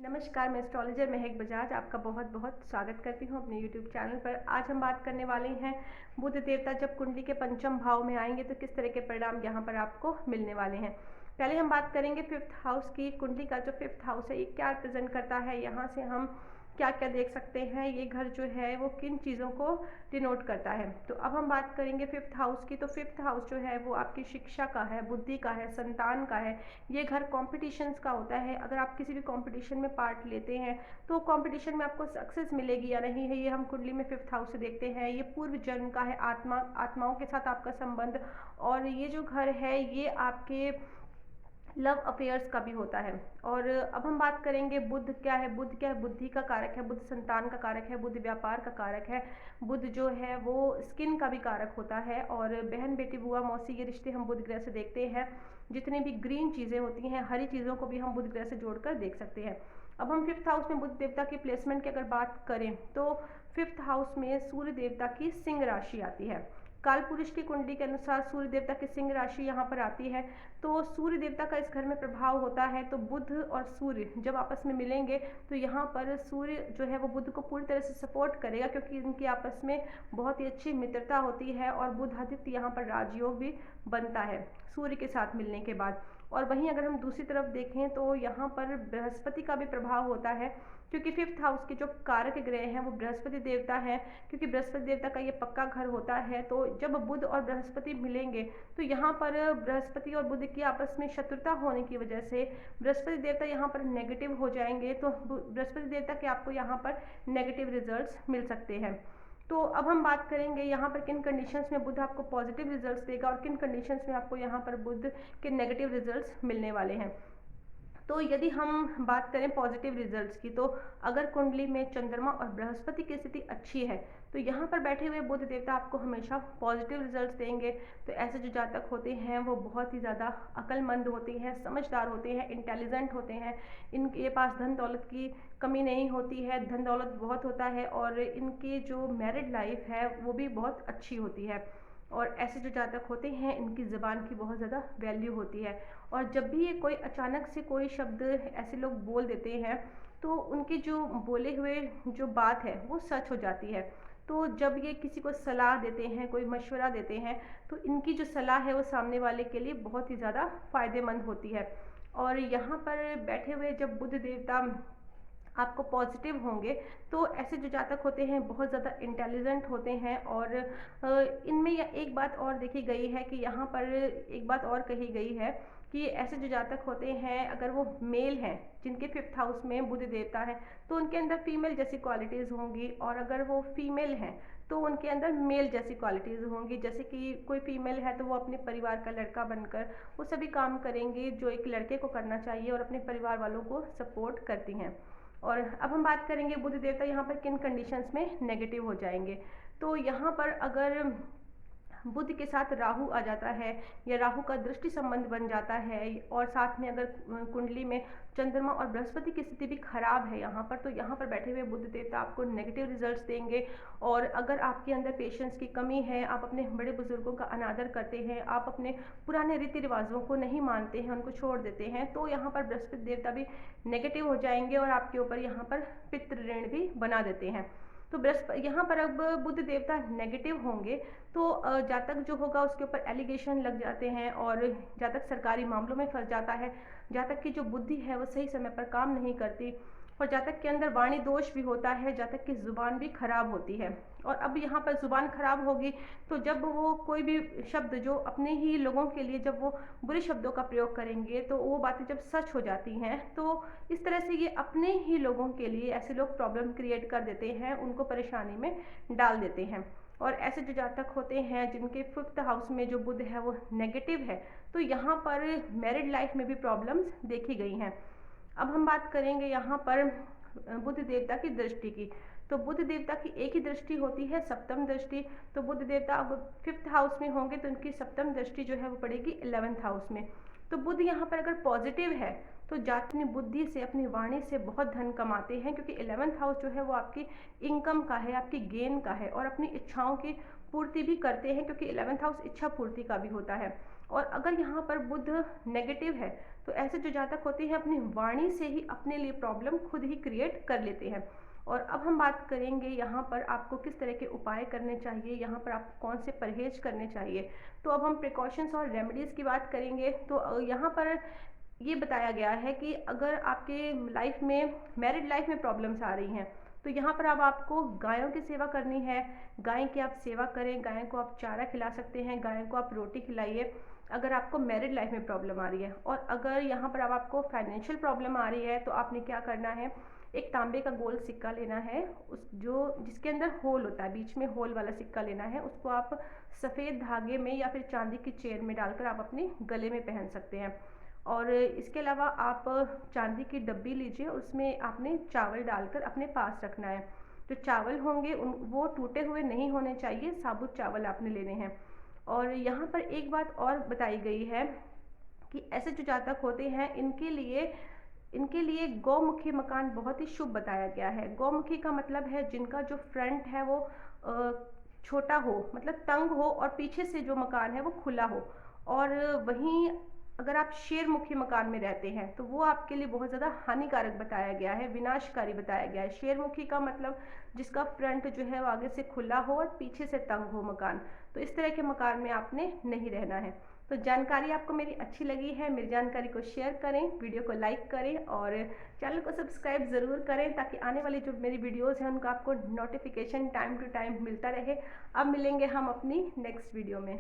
नमस्कार, मैं एस्ट्रोलॉजर महक बजाज आपका बहुत बहुत स्वागत करती हूँ अपने यूट्यूब चैनल पर। आज हम बात करने वाले हैं बुध देवता जब कुंडली के पंचम भाव में आएंगे तो किस तरह के परिणाम यहाँ पर आपको मिलने वाले हैं। पहले हम बात करेंगे फिफ्थ हाउस की। कुंडली का जो फिफ्थ हाउस है ये क्या रिप्रेजेंट करता है, यहाँ से हम क्या क्या देख सकते हैं, ये घर जो है वो किन चीज़ों को डिनोट करता है। तो अब हम बात करेंगे फिफ्थ हाउस की। तो फिफ्थ हाउस जो है वो आपकी शिक्षा का है, बुद्धि का है, संतान का है। ये घर कॉम्पिटिशन्स का होता है। अगर आप किसी भी कॉम्पिटिशन में पार्ट लेते हैं तो कॉम्पिटिशन में आपको सक्सेस मिलेगी या नहीं है, ये हम कुंडली में फिफ्थ हाउस से देखते हैं। ये पूर्व जन्म का है, आत्माओं के साथ आपका संबंध। और ये जो घर है ये आपके लव अफेयर्स का भी होता है। और अब हम बात करेंगे बुध क्या है। बुध क्या है? बुद्धि का कारक है, बुध संतान का कारक है, बुध व्यापार का कारक है। बुध जो है वो स्किन का भी कारक होता है। और बहन बेटी बुआ मौसी ये रिश्ते हम बुध ग्रह से देखते हैं। जितनी भी ग्रीन चीज़ें होती हैं, हरी चीज़ों को भी हम बुध ग्रह से जोड़कर देख सकते हैं। अब हम फिफ्थ हाउस में बुध देवता की प्लेसमेंट की अगर बात करें तो फिफ्थ हाउस में सूर्य देवता की सिंह राशि आती है। काल पुरुष की कुंडली के अनुसार सूर्य देवता की सिंह राशि यहाँ पर आती है। तो सूर्य देवता का इस घर में प्रभाव होता है। तो बुध और सूर्य जब आपस में मिलेंगे तो यहाँ पर सूर्य जो है वो बुध को पूरी तरह से सपोर्ट करेगा, क्योंकि इनकी आपस में बहुत ही अच्छी मित्रता होती है। और बुध आदित्य यहाँ पर राजयोग भी बनता है सूर्य के साथ मिलने के बाद। और वहीं अगर हम दूसरी तरफ देखें तो यहाँ पर बृहस्पति का भी प्रभाव होता है, क्योंकि फिफ्थ हाउस के जो कारक ग्रह हैं वो बृहस्पति देवता है। क्योंकि बृहस्पति देवता का ये पक्का घर होता है। तो जब बुध और बृहस्पति मिलेंगे तो यहाँ पर बृहस्पति और बुध की आपस में शत्रुता होने की वजह से बृहस्पति देवता यहाँ पर नेगेटिव हो जाएंगे। तो बृहस्पति देवता के आपको यहाँ पर नेगेटिव रिजल्ट्स मिल सकते हैं। तो अब हम बात करेंगे यहाँ पर किन कंडीशंस में बुध आपको पॉजिटिव रिजल्ट्स देगा और किन कंडीशंस में आपको यहाँ पर बुध के नेगेटिव रिजल्ट्स मिलने वाले हैं। तो यदि हम बात करें पॉजिटिव रिजल्ट्स की, तो अगर कुंडली में चंद्रमा और बृहस्पति की स्थिति अच्छी है तो यहाँ पर बैठे हुए बुध देवता आपको हमेशा पॉजिटिव रिजल्ट्स देंगे। तो ऐसे जो जातक होते हैं वो बहुत ही ज़्यादा अक्लमंद होते हैं, समझदार होते हैं, इंटेलिजेंट होते हैं। इनके पास धन दौलत की कमी नहीं होती है, धन दौलत बहुत होता है। और इनकी जो मैरिड लाइफ है वो भी बहुत अच्छी होती है। और ऐसे जो जातक होते हैं इनकी ज़बान की बहुत ज़्यादा वैल्यू होती है। और जब भी ये कोई अचानक से कोई शब्द ऐसे लोग बोल देते हैं तो उनके जो बोले हुए जो बात है वो सच हो जाती है। तो जब ये किसी को सलाह देते हैं, कोई मशवरा देते हैं, तो इनकी जो सलाह है वो सामने वाले के लिए बहुत ही ज़्यादा फ़ायदेमंद होती है। और यहाँ पर बैठे हुए जब बुध देवता आपको पॉजिटिव होंगे तो ऐसे जो जातक होते हैं बहुत ज़्यादा इंटेलिजेंट होते हैं। और इनमें यह एक बात और देखी गई है कि यहाँ पर एक बात और कही गई है कि ऐसे जो जातक होते हैं अगर वो मेल हैं जिनके फिफ्थ हाउस में बुध देवता है तो उनके अंदर फीमेल जैसी क्वालिटीज़ होंगी। और अगर वो फीमेल हैं तो उनके अंदर मेल जैसी क्वालिटीज़ होंगी। जैसे कि कोई फीमेल है तो वो अपने परिवार का लड़का बनकर वो सभी काम करेंगी जो एक लड़के को करना चाहिए और अपने परिवार वालों को सपोर्ट करती हैं। और अब हम बात करेंगे बुध देवता यहाँ पर किन कंडीशंस में नेगेटिव हो जाएंगे। तो यहाँ पर अगर बुध के साथ राहु आ जाता है या राहु का दृष्टि संबंध बन जाता है और साथ में अगर कुंडली में चंद्रमा और बृहस्पति की स्थिति भी खराब है यहाँ पर, तो यहाँ पर बैठे हुए बुध देवता आपको नेगेटिव रिजल्ट्स देंगे। और अगर आपके अंदर पेशेंस की कमी है, आप अपने बड़े बुजुर्गों का अनादर करते हैं, आप अपने पुराने रीति रिवाजों को नहीं मानते हैं, उनको छोड़ देते हैं, तो यहाँ पर बृहस्पति देवता भी नेगेटिव हो जाएंगे और आपके ऊपर यहाँ पर पितृ ऋण भी बना देते हैं। तो बृहस्पति यहाँ पर अब बुध देवता नेगेटिव होंगे तो जातक जो होगा उसके ऊपर एलिगेशन लग जाते हैं और जातक सरकारी मामलों में फंस जाता है। जातक की जो बुद्धि है वो सही समय पर काम नहीं करती और जातक के अंदर वाणी दोष भी होता है, जातक की ज़ुबान भी खराब होती है। और अब यहाँ पर ज़ुबान खराब होगी तो जब वो कोई भी शब्द जो अपने ही लोगों के लिए जब वो बुरे शब्दों का प्रयोग करेंगे तो वो बातें जब सच हो जाती हैं तो इस तरह से ये अपने ही लोगों के लिए ऐसे लोग प्रॉब्लम क्रिएट कर देते हैं, उनको परेशानी में डाल देते हैं। और ऐसे जो जातक होते हैं जिनके फिफ्थ हाउस में जो बुध है वो नेगेटिव है तो यहाँ पर मैरिड लाइफ में भी प्रॉब्लम्स देखी गई हैं। अब हम बात करेंगे यहाँ पर बुध देवता की दृष्टि की। तो बुध देवता की एक ही दृष्टि होती है, सप्तम दृष्टि। तो बुध देवता अगर फिफ्थ हाउस में होंगे तो उनकी सप्तम दृष्टि जो है वो पड़ेगी 11th हाउस में। तो बुध यहाँ पर अगर पॉजिटिव है तो जातक अपनी बुद्धि से, अपनी वाणी से बहुत धन कमाते हैं, क्योंकि 11th हाउस जो है वो आपकी इनकम का है, आपकी गेन का है और अपनी इच्छाओं की पूर्ति भी करते हैं, क्योंकि 11th हाउस इच्छा पूर्ति का भी होता है। और अगर यहाँ पर बुध नेगेटिव है तो ऐसे जो जातक होते हैं अपनी वाणी से ही अपने लिए प्रॉब्लम खुद ही क्रिएट कर लेते हैं। और अब हम बात करेंगे यहाँ पर आपको किस तरह के उपाय करने चाहिए, यहाँ पर आपको कौन से परहेज करने चाहिए। तो अब हम प्रिकॉशंस और रेमेडीज़ की बात करेंगे। तो यहाँ पर ये बताया गया है कि अगर आपके लाइफ में, मैरिड लाइफ में प्रॉब्लम्स आ रही हैं, तो यहाँ पर अब आपको गायों की सेवा करनी है। गाय की आप सेवा करें, गाय को आप चारा खिला सकते हैं, गाय को आप रोटी खिलाइए अगर आपको मैरिड लाइफ में प्रॉब्लम आ रही है। और अगर यहाँ पर अब आपको फाइनेंशियल प्रॉब्लम आ रही है तो आपने क्या करना है, एक तांबे का गोल सिक्का लेना है, उस जो जिसके अंदर होल होता है, बीच में होल वाला सिक्का लेना है। उसको आप सफ़ेद धागे में या फिर चांदी की चेन में डालकर आप अपने गले में पहन सकते हैं। और इसके अलावा आप चांदी की डब्बी लीजिए, उसमें आपने चावल डालकर अपने पास रखना है। जो चावल होंगे वो टूटे हुए नहीं होने चाहिए, साबुत चावल आपने लेने हैं। और यहाँ पर एक बात और बताई गई है कि ऐसे जो जातक होते हैं इनके लिए गौमुखी मकान बहुत ही शुभ बताया गया है। गौमुखी का मतलब है जिनका जो फ्रंट है वो छोटा हो, मतलब तंग हो, और पीछे से जो मकान है वो खुला हो। और वहीं अगर आप शेरमुखी मकान में रहते हैं तो वो आपके लिए बहुत ज़्यादा हानिकारक बताया गया है, विनाशकारी बताया गया है। शेरमुखी का मतलब जिसका फ्रंट जो है वो आगे से खुला हो और पीछे से तंग हो मकान, तो इस तरह के मकान में आपने नहीं रहना है। तो जानकारी आपको मेरी अच्छी लगी है, मेरी जानकारी को शेयर करें, वीडियो को लाइक करें और चैनल को सब्सक्राइब ज़रूर करें ताकि आने वाली जो मेरी वीडियोज़ हैं उनका आपको नोटिफिकेशन टाइम टू टाइम मिलता रहे। अब मिलेंगे हम अपनी नेक्स्ट वीडियो में।